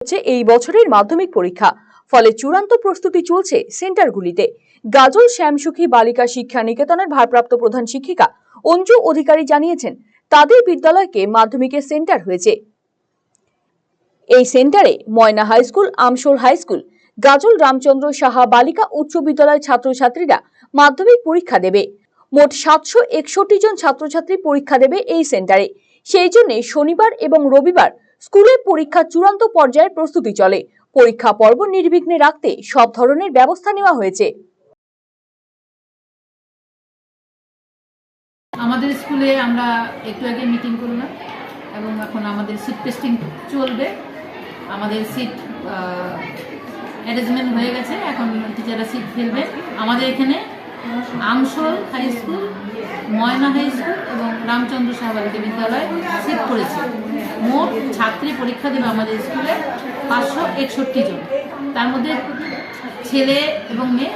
হচ্ছে এই বছরের মাধ্যমিক পরীক্ষা, ফলে চূড়ান্ত প্রস্তুতি চলছে সেন্টারগুলিতে। গাজল শ্যামসুখী বালিকা শিক্ষা নিকেতনের ভারপ্রাপ্ত প্রধান শিক্ষিকা অঞ্জু অধিকারী জানিয়েছেন, তাদের বিদ্যালয়কে মাধ্যমিকের সেন্টার হয়েছে। এই সেন্টারে Moyna high school, Amsol high school, Gajol Ramchandra Saha বালিকা উচ্চ বিদ্যালয়ের ছাত্রছাত্রীরা মাধ্যমিক পরীক্ষা দেবে। মোট 761 জন ছাত্রছাত্রী পরীক্ষা দেবে এই সেন্টারে। সেই জন্য শনিবার এবং রবিবার স্কুলের পরীক্ষা চূড়ান্ত পর্যায়ের প্রস্তুতি চলে। পরীক্ষা পর্ব নির্বিঘ্নে রাখতে সব ধরনের ব্যবস্থা নেওয়া হয়েছে। আমাদের স্কুলে আমরা একটু আগে মিটিং করলাম এবং এখন আমাদের সিট টেস্টিং চলবে। আমাদের সিট অ্যারেঞ্জমেন্ট হয়ে গেছে, এখন টিচাররা সিট ফেলবে। আমাদের এখানে আমশোল হাই স্কুল, ময়না হাই স্কুল এবং রামচন্দ্র সাহা বালিকা বিদ্যালয় সিট পড়েছে। মোট ছাত্রী পরীক্ষা দেবে আমাদের স্কুলে 561 জন। তার মধ্যে ছেলে এবং মেয়ে